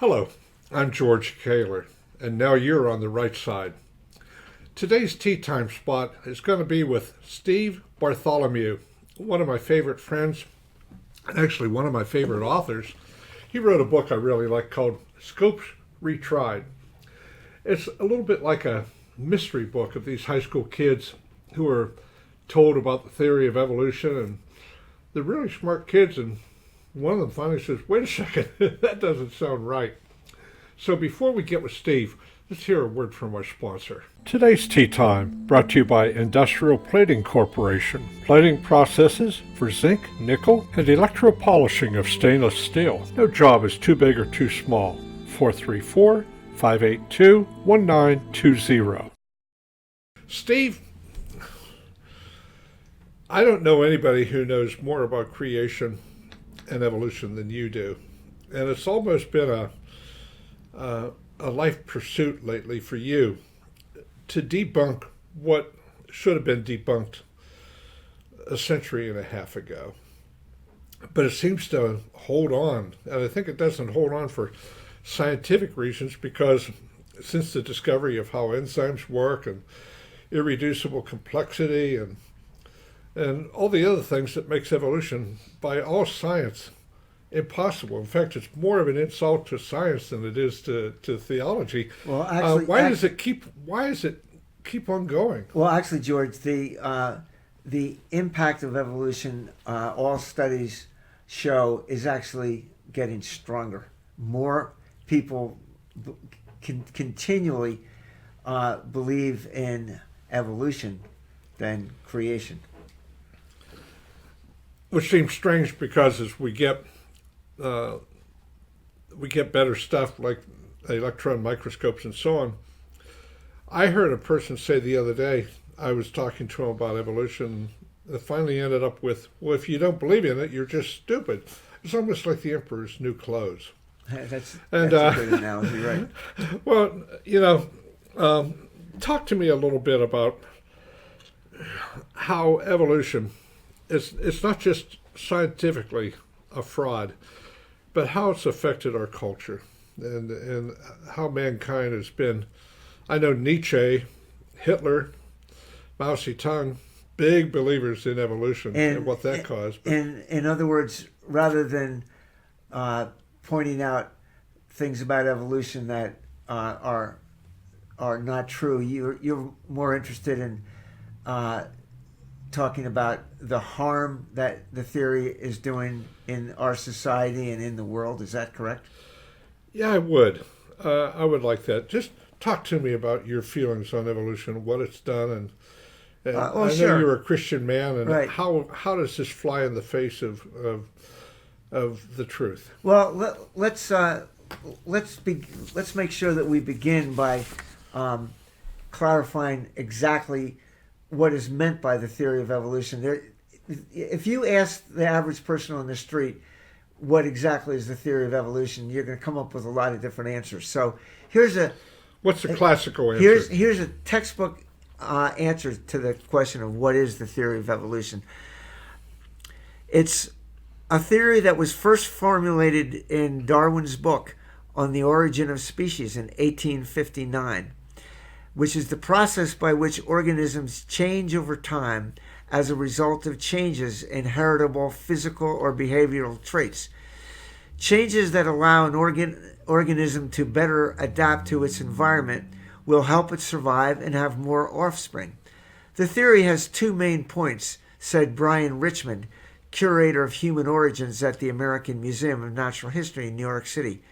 Hello, I'm George Caylor, and now you're on the right side. Today's tea time spot is going to be with Steve Bartholomew, one of my favorite friends, and actually one of my favorite authors. He wrote a book I really like called Scopes Retried. It's a little bit like a mystery book of these high school kids who are told about the theory of evolution, and they're really smart kids, and one of them finally says, wait a second, that doesn't sound right. So before we get with Steve, let's hear a word from our sponsor. Today's Tea Time, brought to you by Industrial Plating Corporation. Plating processes for zinc, nickel, and electropolishing of stainless steel. No job is too big or too small. 434-582-1920. Steve, I don't know anybody who knows more about creation and evolution than you do. And it's almost been a life pursuit lately for you to debunk what should have been debunked a century and a half ago. But it seems to hold on, and I think it doesn't hold on for scientific reasons, because since the discovery of how enzymes work and irreducible complexity and all the other things that makes evolution, by all science, impossible. In fact, it's more of an insult to science than it is to theology. Well, actually, why does it keep on going? Well, actually, George, the impact of evolution, all studies show, is actually getting stronger. More people continually believe in evolution than creation. Which seems strange, because as we get better stuff like electron microscopes and so on. I heard a person say the other day, I was talking to him about evolution, that finally ended up with, well, if you don't believe in it, you're just stupid. It's almost like the emperor's new clothes. That's a good analogy, right? Well, talk to me a little bit about how evolution it's not just scientifically a fraud, but how it's affected our culture and how mankind has been. I know Nietzsche, Hitler, Mao Zedong, big believers in evolution and what that caused. But in other words, rather than pointing out things about evolution that are not true, you're more interested in talking about the harm that the theory is doing in our society and in the world. Is that correct? Yeah, I would. I would like that. Just talk to me about your feelings on evolution, what it's done, and I know sure. you're a Christian man, and right. How does this fly in the face of the truth? Well, let's make sure that we begin by clarifying exactly what is meant by the theory of evolution. If you ask the average person on the street what exactly is the theory of evolution, you're going to come up with a lot of different answers. So what's the classical answer? Here's a textbook answer to the question of what is the theory of evolution. It's a theory that was first formulated in Darwin's book on the origin of species in 1859. Which is the process by which organisms change over time as a result of changes in heritable physical or behavioral traits. Changes that allow an organism to better adapt to its environment will help it survive and have more offspring. The theory has two main points, said Brian Richmond, curator of human origins at the American Museum of Natural History in New York City.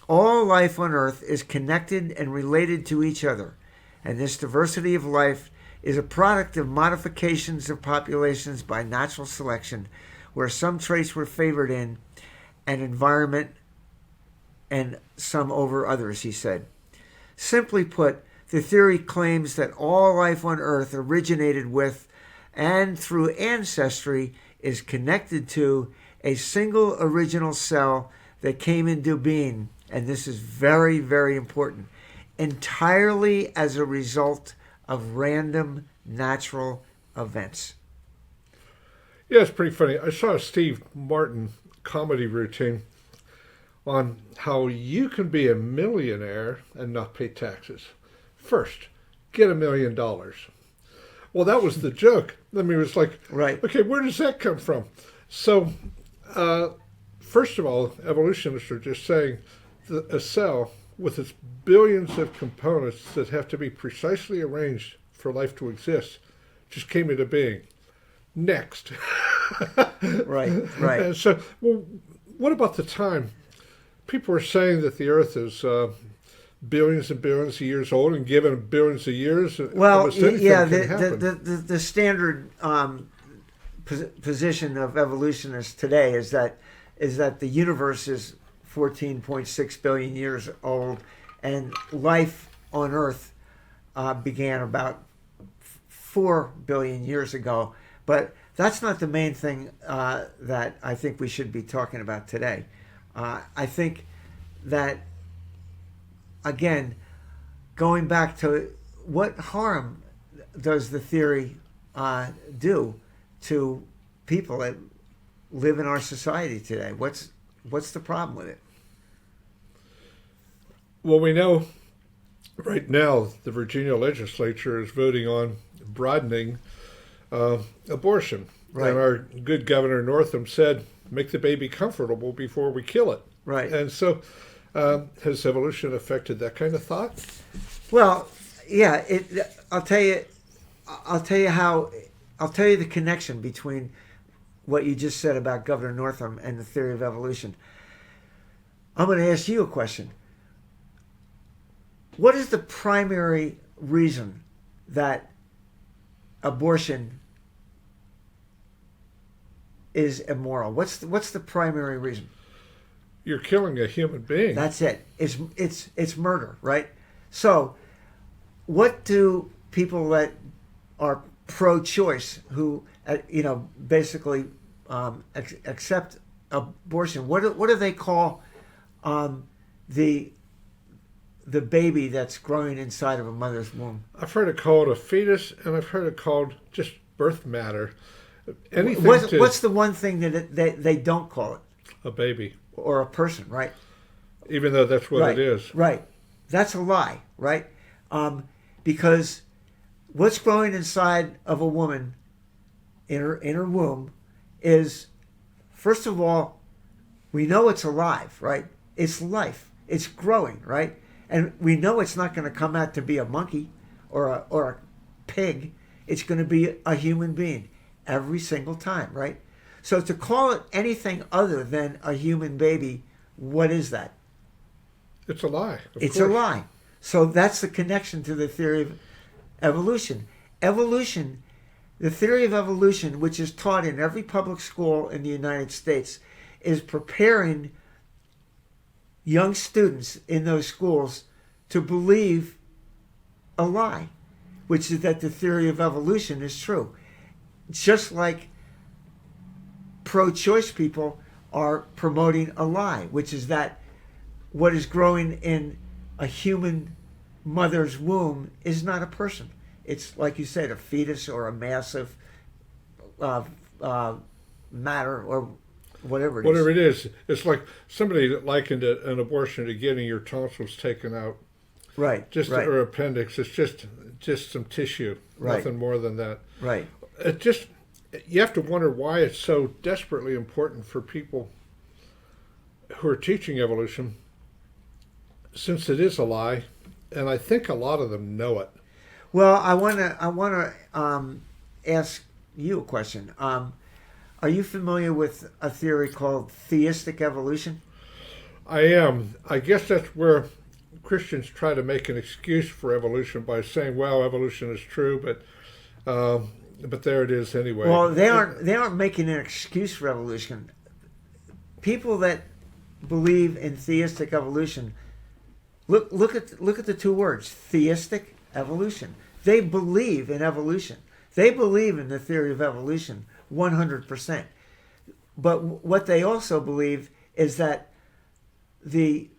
All life on Earth is connected and related to each other, and this diversity of life is a product of modifications of populations by natural selection, where some traits were favored in an environment and some over others, he said. Simply put, the theory claims that all life on Earth originated with and through ancestry is connected to a single original cell that came into being, and this is very, very important, entirely as a result of random natural events. Yeah, it's pretty funny. I saw a Steve Martin comedy routine on how you can be a millionaire and not pay taxes. First, get $1 million. Well, that was the joke. I mean, it was like, Right. okay, where does that come from? So, first of all, evolutionists are just saying that a cell with its billions of components that have to be precisely arranged for life to exist just came into being. Next. Right. Right. And so, well, what about the time? People are saying that the Earth is billions and billions of years old, and given billions of years, Well, almost anything yeah, can happen. the standard position of evolutionists today is that the universe is 14.6 billion years old, and life on Earth began about 4 billion years ago. But that's not the main thing that I think we should be talking about today. I think that, again, going back to what harm does the theory do to people that live in our society today? What's the problem with it? Well, we know right now the Virginia legislature is voting on broadening abortion. Right. And our good Governor Northam said, make the baby comfortable before we kill it. Right. And so has evolution affected that kind of thought? Well, yeah. I'll tell you the connection between what you just said about Governor Northam and the theory of evolution. I'm going to ask you a question. What is the primary reason that abortion is immoral? What's the primary reason? You're killing a human being. That's it. It's murder, right? So, what do people that are pro-choice, who basically accept abortion, what do they call the baby that's growing inside of a mother's womb? I've heard it called a fetus, and I've heard it called just birth matter. Anything What's the one thing that they don't call it? A baby. Or a person, right? Even though that's what Right, it is. Right. That's a lie, right? Because what's growing inside of a woman in her womb is, first of all, we know it's alive, right? It's life. It's growing, right? And we know it's not going to come out to be a monkey or a pig. It's going to be a human being every single time, right? So to call it anything other than a human baby, what is that? It's a lie. It's a lie. So that's the connection to the theory of evolution. The theory of evolution, which is taught in every public school in the United States, is preparing young students in those schools to believe a lie, which is that the theory of evolution is true. Just like pro-choice people are promoting a lie, which is that what is growing in a human mother's womb is not a person. It's, like you said, a fetus or a massive matter or whatever it is. Whatever it is. It's like somebody likened an abortion to getting your tonsils taken out. Right. Right. Or appendix. It's just some tissue. Right. Nothing more than that. Right. You have to wonder why it's so desperately important for people who are teaching evolution, since it is a lie, and I think a lot of them know it. Well, I want to ask you a question. Are you familiar with a theory called theistic evolution? I am. I guess that's where Christians try to make an excuse for evolution by saying, "Well, evolution is true, but there it is anyway." Well, they aren't making an excuse for evolution. People that believe in theistic evolution, look at the two words, theistic evolution. They believe in evolution. They believe in the theory of evolution 100%. But what they also believe is that the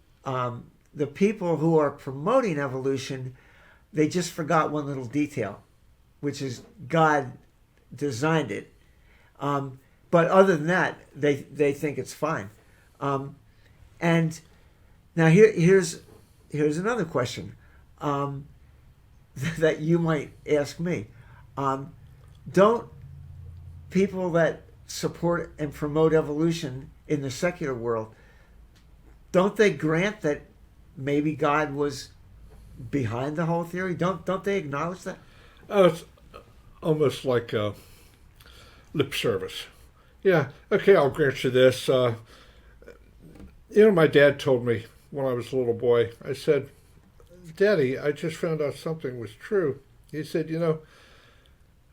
people who are promoting evolution, they just forgot one little detail, which is God designed it. But other than that, they think it's fine. And now here's another question that you might ask me. Don't people that support and promote evolution in the secular world, don't they grant that maybe God was behind the whole theory? Don't they acknowledge that? It's almost like lip service. Yeah, okay, I'll grant you this. My dad told me when I was a little boy, I said, Daddy, I just found out something was true. He said,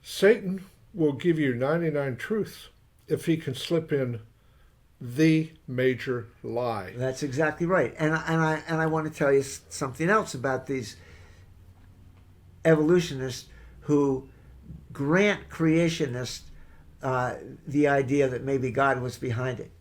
Satan will give you 99 truths if he can slip in the major lie. That's exactly right. And I want to tell you something else about these evolutionists who grant creationists the idea that maybe God was behind it.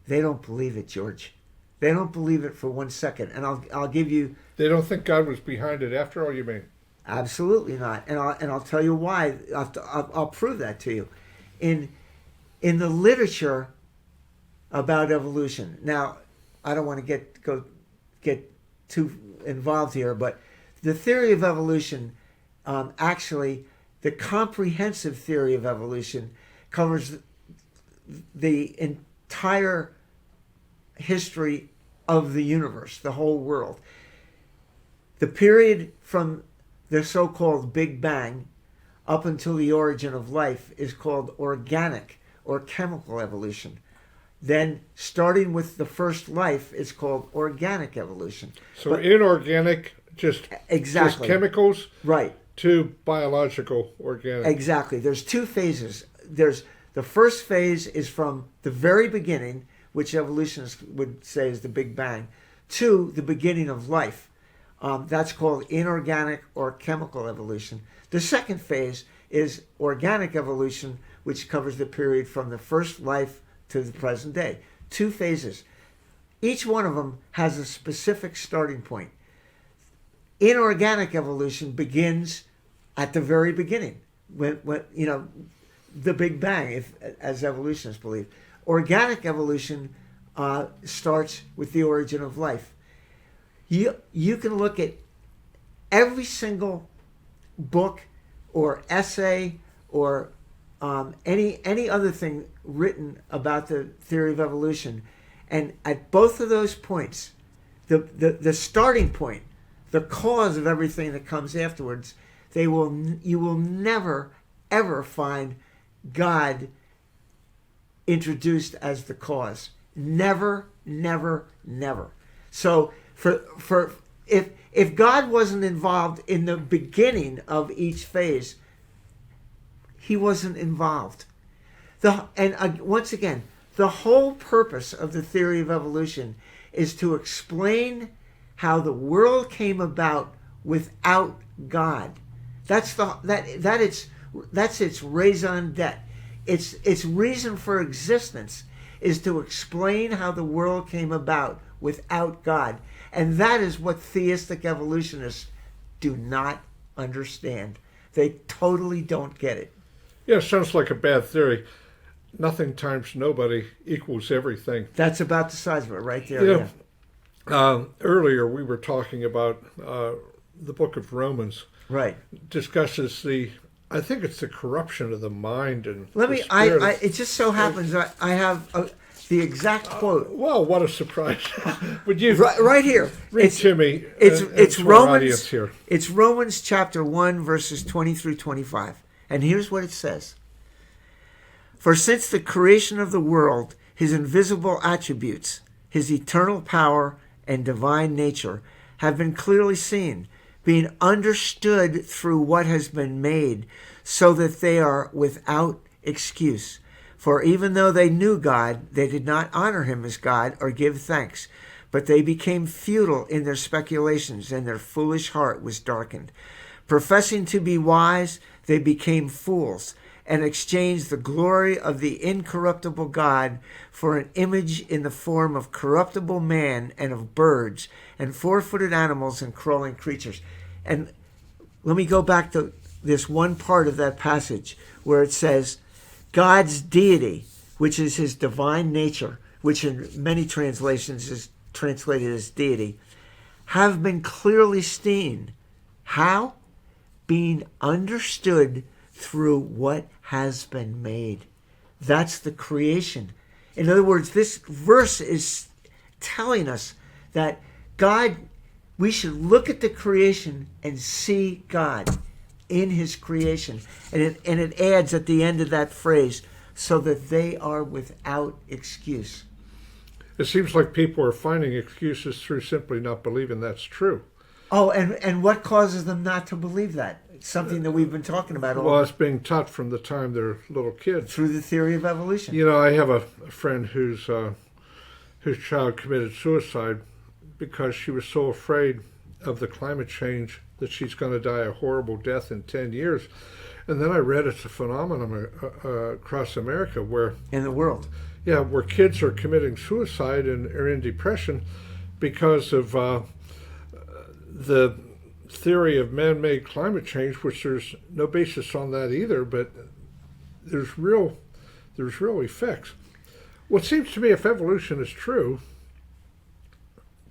They don't believe it, George. They don't believe it for 1 second. And I'll give you. They don't think God was behind it after all, you mean? Absolutely not. And I'll tell you why. I'll prove that to you. In the literature about evolution. Now, I don't want to get too involved here, but the theory of evolution, actually, the comprehensive theory of evolution covers the entire history of the universe, the whole world. The period from the so-called Big Bang up until the origin of life is called organic or chemical evolution. Then, starting with the first life, it's called organic evolution. So inorganic, just chemicals, right, to biological organic. Exactly. There's two phases. There's the first phase is from the very beginning, which evolutionists would say is the Big Bang, to the beginning of life. That's called inorganic or chemical evolution. The second phase is organic evolution, which covers the period from the first life to the present day. Two phases. Each one of them has a specific starting point. Inorganic evolution begins at the very beginning, when the Big Bang, as evolutionists believe. Organic evolution starts with the origin of life. You can look at every single book or essay or any other thing written about the theory of evolution, and at both of those points, the starting point, the cause of everything that comes afterwards, you will never ever find God introduced as the cause. Never, never, never. So if God wasn't involved in the beginning of each phase, he wasn't involved. Once again, the whole purpose of the theory of evolution is to explain how the world came about without God. That's its raison d'etre. Its reason for existence is to explain how the world came about without God. And that is what theistic evolutionists do not understand. They totally don't get it. Yeah, sounds like a bad theory. Nothing times nobody equals everything. That's about the size of it right there. Earlier we were talking about the book of Romans. Right. Discusses I think it's the corruption of the mind and it just so happens I have the exact quote. Wow, what a surprise! Would you right here? Read to me. It's Romans. Here. It's Romans chapter 1 verses 20 through 25, and here's what it says: For since the creation of the world, his invisible attributes, his eternal power and divine nature, have been clearly seen, being understood through what has been made, so that they are without excuse. For even though they knew God, they did not honor him as God or give thanks, but they became futile in their speculations, and their foolish heart was darkened. Professing to be wise, they became fools, and exchanged the glory of the incorruptible God for an image in the form of corruptible man and of birds and four-footed animals and crawling creatures. And let me go back to this one part of that passage where it says God's deity, which is his divine nature, which in many translations is translated as deity, have been clearly seen. How? Being understood through what has been made. That's the creation. In other words, this verse is telling us that God, we should look at the creation and see God in his creation. And it adds at the end of that phrase, so that they are without excuse. It seems like people are finding excuses through simply not believing that's true. Oh, and what causes them not to believe that? It's something that we've been talking about Well, it's being taught from the time they're little kids. through the theory of evolution. You know, I have a friend whose child committed suicide because she was so afraid of the climate change that she's going to die a horrible death in 10 years. And then I read it's a phenomenon across America where... In the world. Yeah, where kids are committing suicide and are in depression because of the theory of man-made climate change, which there's no basis on that either, but there's real effects. What seems to me, if evolution is true,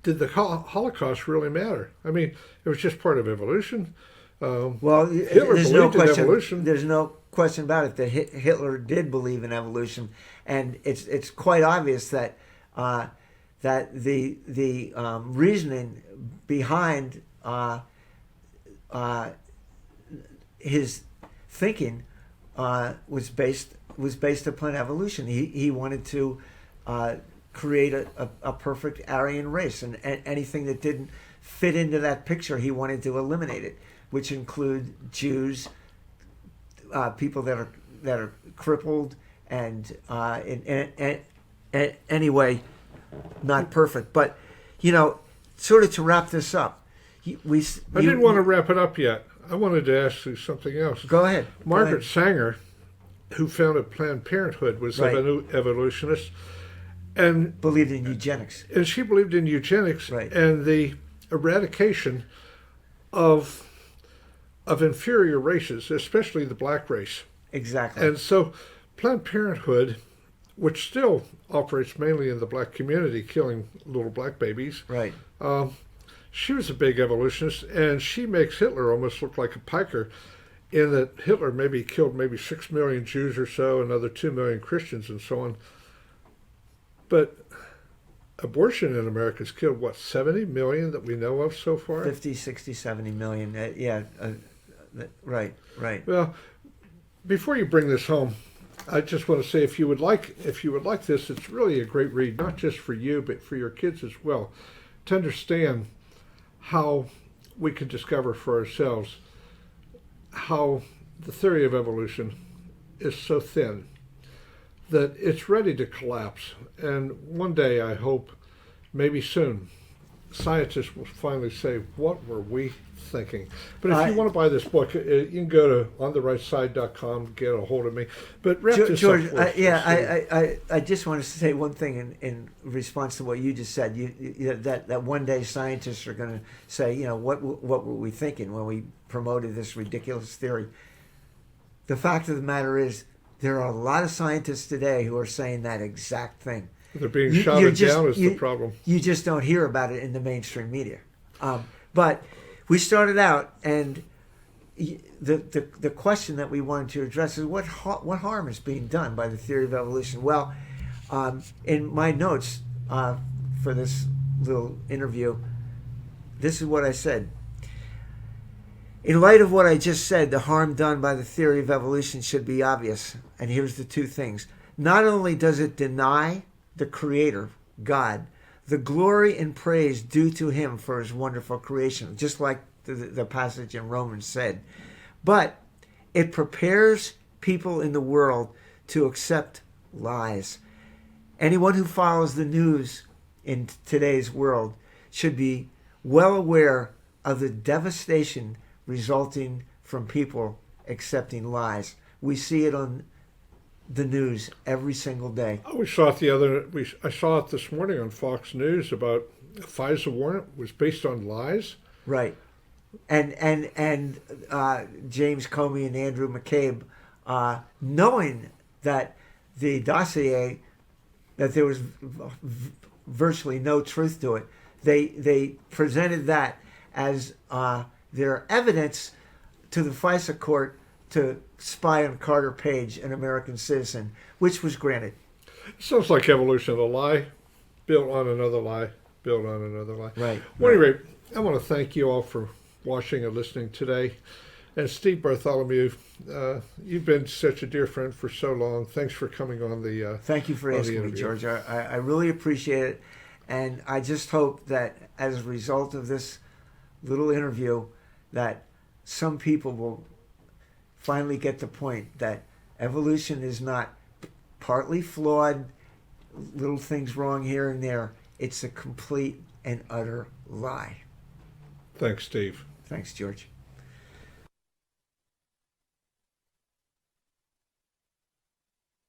did the Holocaust really matter? I mean, it was just part of evolution. Well, Hitler there's no believed in question. evolution. There's no question about it that Hitler did believe in evolution, and it's quite obvious that the reasoning behind his thinking was based upon evolution. He wanted to create a perfect Aryan race, and anything that didn't fit into that picture, he wanted to eliminate it, which include Jews, people that are crippled, and anyway, not perfect. But sort of to wrap this up, I didn't want to wrap it up yet. I wanted to ask you something else. Go ahead. Margaret Sanger, who founded Planned Parenthood, was Right. an evolutionist, and believed in eugenics. And she believed in eugenics, Right. and the eradication of inferior races, especially the black race. Exactly. And so Planned Parenthood, which still operates mainly in the black community, killing little black babies, right. She was a big evolutionist, and she makes Hitler almost look like a piker, in that Hitler maybe killed 6 million Jews or so, another 2 million Christians and so on. But abortion in America has killed, 70 million that we know of so far? 50, 60, 70 million. Right. Well, before you bring this home, I just want to say if you would like this, it's really a great read, not just for you, but for your kids as well, to understand how we can discover for ourselves how the theory of evolution is so thin that it's ready to collapse. And one day, I hope, maybe soon, scientists will finally say, what were we thinking? But if you want to buy this book, you can go to ontherightside.com to get a hold of me. But wrap this George, up for us. I just want to say one thing in response to what you just said. That one day scientists are going to say, what were we thinking when we promoted this ridiculous theory? The fact of the matter is, there are a lot of scientists today who are saying that exact thing. They're being shouted down is the problem. You just don't hear about it in the mainstream media. But we started out, and the question that we wanted to address is what harm is being done by the theory of evolution? Well, in my notes for this little interview, this is what I said. In light of what I just said, the harm done by the theory of evolution should be obvious. And here's the two things. Not only does it deny the Creator, God, the glory and praise due to him for his wonderful creation, just like the passage in Romans said, but it prepares people in the world to accept lies. Anyone who follows the news in today's world should be well aware of the devastation resulting from people accepting lies. We see it on the news every single day. We saw it I saw it this morning on Fox News about a FISA warrant was based on lies. Right. And James Comey and Andrew McCabe, knowing that the dossier, that there was virtually no truth to it. They presented that as their evidence to the FISA court to spy on Carter Page, an American citizen, which was granted. Sounds like evolution, a lie built on another lie, built on another lie. Right. Well, anyway, I want to thank you all for watching and listening today. And Steve Bartholomew, you've been such a dear friend for so long. Thanks for coming on the Thank you for asking me, George. I really appreciate it. And I just hope that as a result of this little interview, that some people will finally get the point that evolution is not partly flawed, little things wrong here and there. It's a complete and utter lie. Thanks, Steve. Thanks, George.